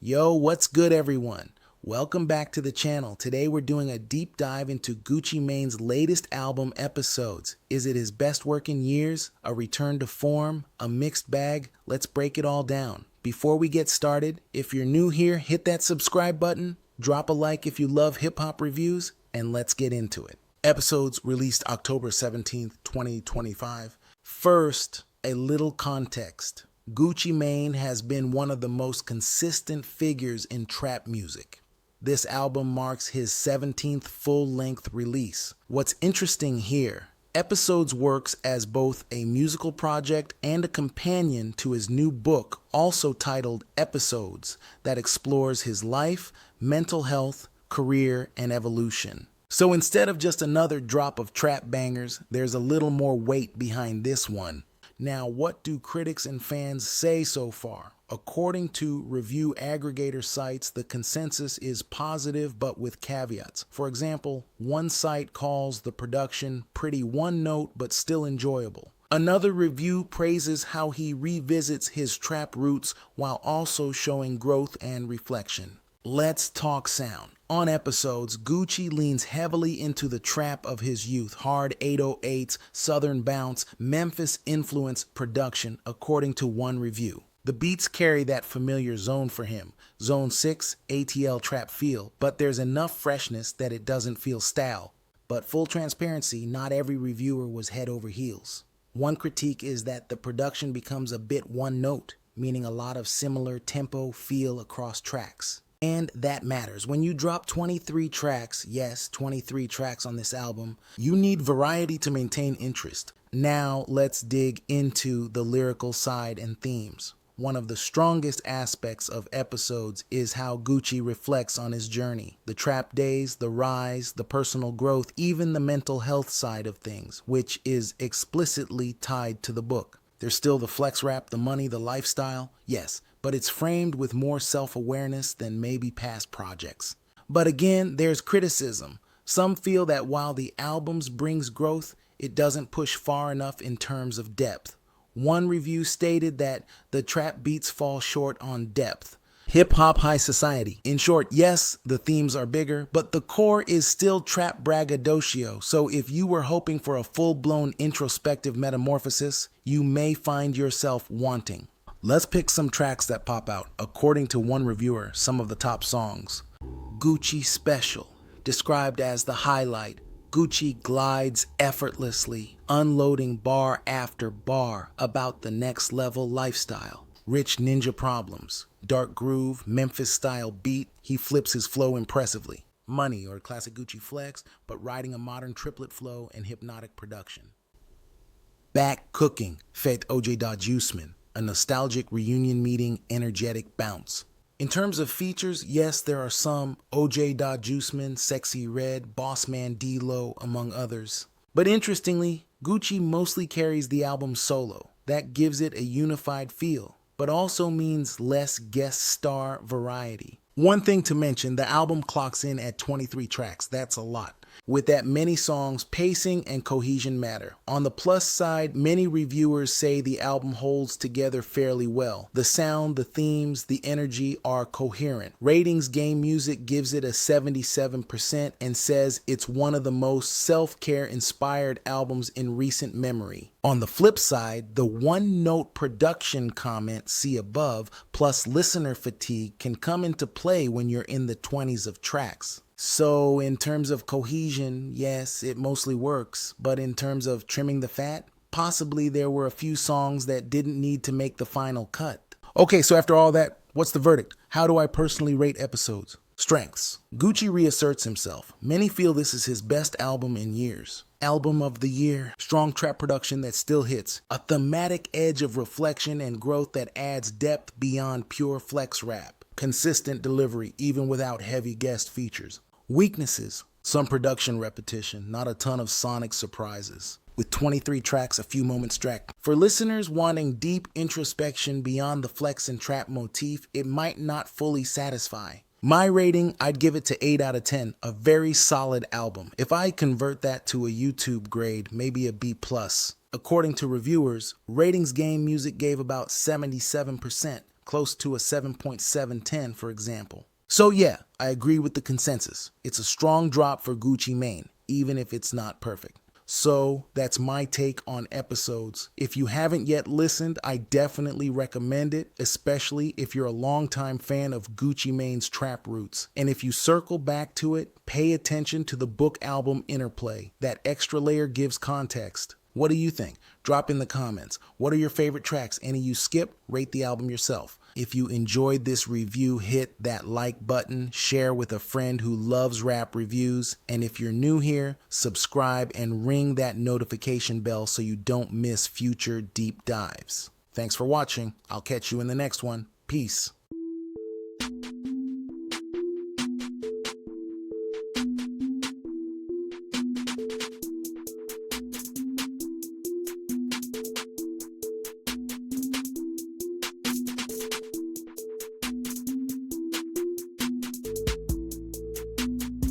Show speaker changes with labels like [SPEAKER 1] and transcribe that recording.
[SPEAKER 1] Yo, what's good everyone? Welcome back to the channel. Today we're doing a deep dive into Gucci Mane's latest album, Episodes. Is it his best work in years? A return to form? A mixed bag? Let's break it all down. Before we get started, if you're new here, hit that subscribe button, drop a like if you love hip-hop reviews, and let's get into it. Episodes released October 17th, 2025. First, a little context. Gucci Mane has been one of the most consistent figures in trap music. This album marks his 17th full-length release. What's interesting here, Episodes works as both a musical project and a companion to his new book, also titled Episodes, that explores his life, mental health, career, and evolution. So instead of just another drop of trap bangers, there's a little more weight behind this one. Now, what do critics and fans say so far? According to review aggregator sites, the consensus is positive but with caveats. For example, one site calls the production pretty one note but still enjoyable. Another review praises how he revisits his trap roots while also showing growth and reflection. Let's talk sound. On Episodes, Gucci leans heavily into the trap of his youth, hard 808s, southern bounce, Memphis influence production, according to one review. The beats carry that familiar zone for him, Zone 6, ATL trap feel, but there's enough freshness that it doesn't feel stale. But full transparency, not every reviewer was head over heels. One critique is that the production becomes a bit one note, meaning a lot of similar tempo feel across tracks. And that matters. When you drop 23 tracks, yes, 23 tracks on this album, you need variety to maintain interest. Now let's dig into the lyrical side and themes. One of the strongest aspects of Episodes is how Gucci reflects on his journey. The trap days, the rise, the personal growth, even the mental health side of things, which is explicitly tied to the book. There's still the flex rap, the money, the lifestyle, yes, but it's framed with more self-awareness than maybe past projects. But again, there's criticism. Some feel that while the album brings growth, it doesn't push far enough in terms of depth. One review stated that the trap beats fall short on depth. Hip-hop high society. In short, yes, the themes are bigger, but the core is still trap braggadocio, so if you were hoping for a full-blown introspective metamorphosis, you may find yourself wanting. Let's pick some tracks that pop out. According to one reviewer, some of the top songs. Gucci Special, described as the highlight. Gucci glides effortlessly, unloading bar after bar about the next level lifestyle. Rich Ninja Problems, dark groove, Memphis style beat, he flips his flow impressively. Money, or classic Gucci flex, but riding a modern triplet flow and hypnotic production. Back Cooking, Fête OJ Juiceman, a nostalgic reunion meeting, energetic bounce. In terms of features, yes, there are some, OJ Juiceman, Sexy Red, Bossman D-Lo, among others. But interestingly, Gucci mostly carries the album solo. That gives it a unified feel, but also means less guest star variety. One thing to mention, the album clocks in at 23 tracks. That's a lot. With that many songs, pacing and cohesion matter. On the plus side, many reviewers say the album holds together fairly well. The sound, the themes, the energy are coherent. Ratings Game Music gives it a 77% and says it's one of the most self-care inspired albums in recent memory. On the flip side, the one-note production comment, see above, plus listener fatigue can come into play when you're in the 20s of tracks. So in terms of cohesion, yes, it mostly works, but in terms of trimming the fat, possibly there were a few songs that didn't need to make the final cut. Okay, so after all that, what's the verdict? How do I personally rate Episodes? Strengths. Gucci reasserts himself. Many feel this is his best album in years. Album of the year, strong trap production that still hits, a thematic edge of reflection and growth that adds depth beyond pure flex rap, consistent delivery even without heavy guest features. Weaknesses, some production repetition, not a ton of sonic surprises. With 23 tracks, a few moments track. For listeners wanting deep introspection beyond the flex and trap motif, it might not fully satisfy. My rating, I'd give it to 8 out of 10, a very solid album. If I convert that to a YouTube grade, maybe a B+. According to reviewers, Ratings Game Music gave about 77%. close to a 7.710 for example. So yeah, I agree with the consensus. It's a strong drop for Gucci Mane, even if it's not perfect. So that's my take on episodes. If you haven't yet listened, I definitely recommend it, especially if you're a longtime fan of Gucci Mane's trap roots. And if you circle back to it, pay attention to the book album interplay. That extra layer gives context. What do you think? Drop in the comments. What are your favorite tracks? Any you skip? Rate the album yourself. If you enjoyed this review, hit that like button, share with a friend who loves rap reviews, and if you're new here, subscribe and ring that notification bell so you don't miss future deep dives. Thanks for watching. I'll catch you in the next one. Peace.